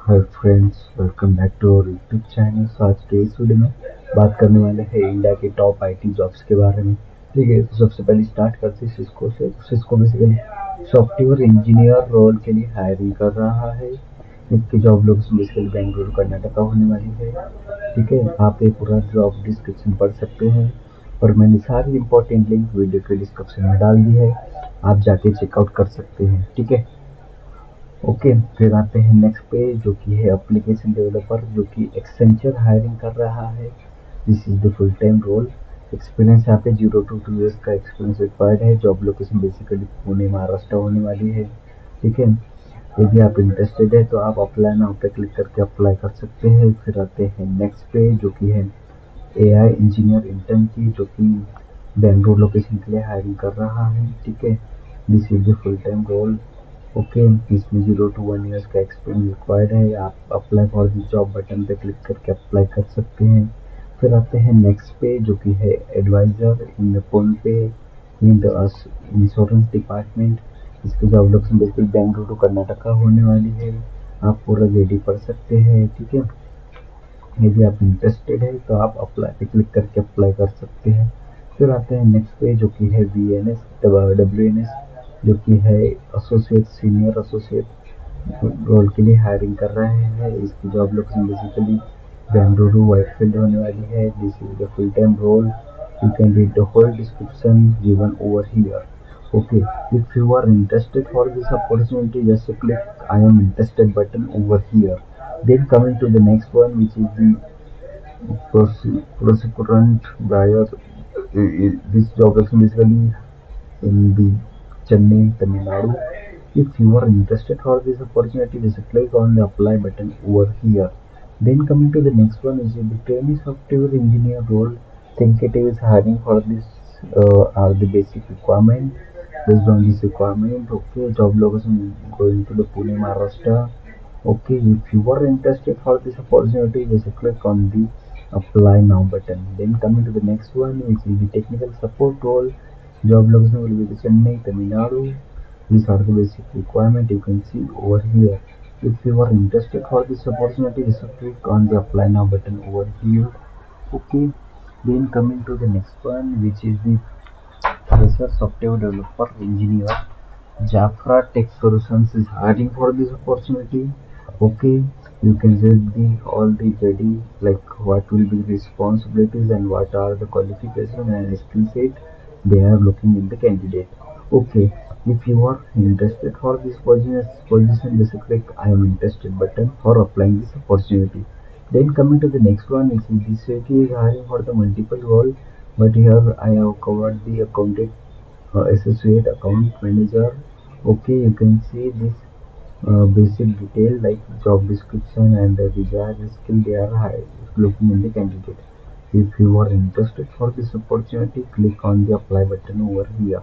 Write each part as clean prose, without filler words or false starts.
Hi friends, welcome back to our YouTube channel. तो आज के इस वीडियो में बात करने वाले हैं इंडिया के टॉप आईटी जॉब्स के बारे में। ठीक है, तो सबसे पहले स्टार्ट करते हैं सिस्को से। Cisco basically software engineer role के लिए हायरिंग कर रहा है। इसकी job location basically Bengaluru Karnataka होने वाली है। ठीक है, आप ये पूरा जॉब डिस्क्रिप्शन पढ़ सकते हैं और मैंने सारी इंपॉर्टेंट लिंक वीडियो के डिस्क्रिप्शन में डाल दी है, आप जाके चेकआउट कर सकते हैं। ठीक है, ओके। फिर आते हैं नेक्स्ट पे, जो कि है एप्लीकेशन डेवलपर, जो कि एक्सेंचर हायरिंग कर रहा है। This is the full time role. Experience यहाँ पे 0 to 2 years का एक्सपीरियंस रिक्वायर्ड है। Job location basically Pune Maharashtra होने वाली है। ठीक है, यदि आप इंटरेस्टेड है तो आप अप्लाई नाउ पे क्लिक करके अप्लाई कर सकते हैं। फिर आते हैं नेक्स्ट पे, जो कि है एआई इंजीनियर इंटर्न की, जो कि बेंगलुरु लोकेशन के लिए हायरिंग कर रहा है। ठीक है, this is the full time role. Okay, इसमें 0 to 1 years का एक्सपीरियंस रिक्वायर्ड है। आप apply for the job button पे क्लिक करके अप्लाई कर सकते हैं। फिर आते हैं नेक्स्ट पे, जो कि है एडवाइजर इन फोन पे इन द इंश्योरेंस डिपार्टमेंट। इसकी जॉब लोकेशन बिल्कुल बेंगलुरु कर्नाटका होने वाली है। आप पूरा रेडी पढ़ सकते हैं। ठीक है, यदि आप इंटरेस्टेड है तो आप अप्लाई पे क्लिक करके अप्लाई कर सकते हैं। फिर आते हैं नेक्स्ट पे, जो कि है WNS, जो कि है एसोसिएट सीनियर एसोसिएट रोल के लिए हायरिंग कर रहे हैं। इसकी job location basically Bengaluru Whitefield होने वाली है। This is the full time role. You can read the whole description given over here. Okay, if you are interested for this opportunity, just click I am interested button over here. Then coming to the next one, which is the procurement buyer. This job is basically in the Chennai, Tamil Nadu. If you are interested for this opportunity, just click on the apply button over here. Then coming to the next one is the trainee software engineer role. Thinkative is hiring for this are the basic requirement. Based on this requirement, okay, job location going to the Pune, Maharashtra. Okay, if you are interested for this opportunity, just click on the apply now button. Then coming to the next one, which is the technical support role. Job location will be the Chennai, Tamil Nadu. These are the basic requirement you can see over here. If you are interested for this opportunity, just click on the apply now button over here. Okay, then coming to the next one, which is the fresher software developer engineer. Jafra Tech Solutions is hiring for this opportunity. Okay, you can read the all the JD, like what will be the responsibilities and what are the qualifications and skill set they are looking in the candidate. Okay, if you are interested for this position, just click I am interested button for applying this opportunity. Then coming to the next one, is the city is hiring for the multiple role, but here I have covered the accountant, associate account manager. Okay, you can see this basic detail like job description and the desired skill they are looking in the candidate. If you are interested for this opportunity, click on the apply button over here.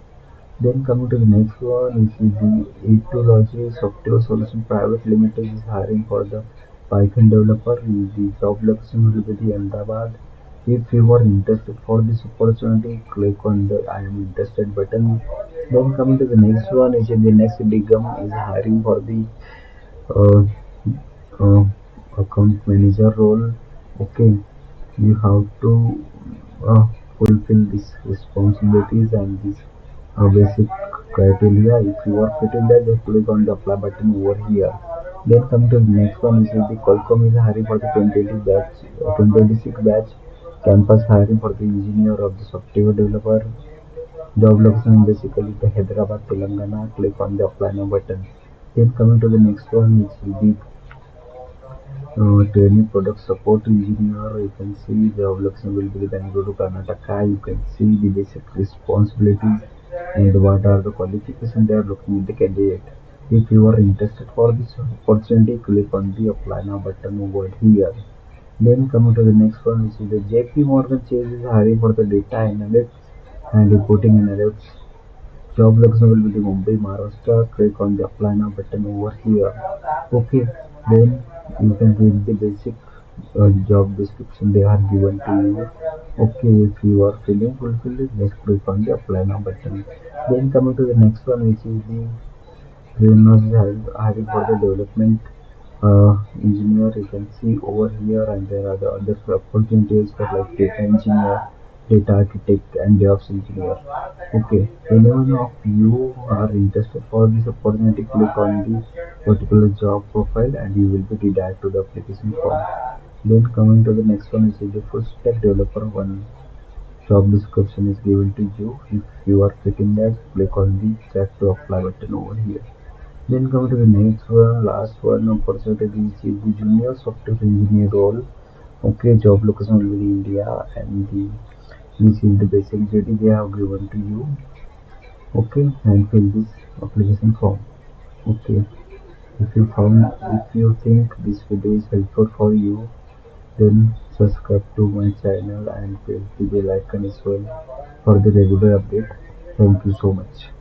Then coming to the next one, which is the Ecology Software Solution Private Limited is hiring for the Python developer. The job location will be the Ahmedabad. If you are interested for this opportunity, click on the I am interested button. Then coming to the next one, is the next Digam is hiring for the uh, uh, account manager role. Okay, you have to uh, fulfill these responsibilities and these basic criteria. If you are fitting that, just click on the apply button over here. Then come to the next one, which is the Qualcomm is hiring for the 2020 batch, 2026 batch campus hiring for the engineer of the software developer. Job location basically the Hyderabad, Telangana. Click on the apply now button. Then coming to the next one, which is the trainee product support engineer. You can see the location will be the Bangalore, Karnataka. You can see the basic responsibilities and what are the qualifications they are looking in the candidate. If you are interested for this opportunity, click on the apply now button over here. Then coming to the next one, which is the JPMorgan Chase is hiring for the data analyst and reporting analyst. Job location will be the Mumbai, Maharashtra. Click on the apply now button over here. Okay, then you can read the basic job description they are given to you. Okay, if you are feeling fulfilled, just click on the apply now button. Then coming to the next one, which is the trainers hiring for the development. engineer you can see over here, and there are the other opportunities for like data engineer, data architect, and DevOps engineer. Okay, anyone of you are interested for this opportunity, click on the particular job profile and you will be redirected to the application form. Then coming to the next one is the full stack developer one. Job description is given to you. If you are fitting that, click on the check to apply button over here. Then come to the next one, last one opportunity, which is the junior software engineer role. Okay, job location will be India, and the which is the basic JD they have given to you. Okay, and fill this application form. Okay, if you think this video is helpful for you, then subscribe to my channel and press the bell icon as well for the regular update. Thank you so much.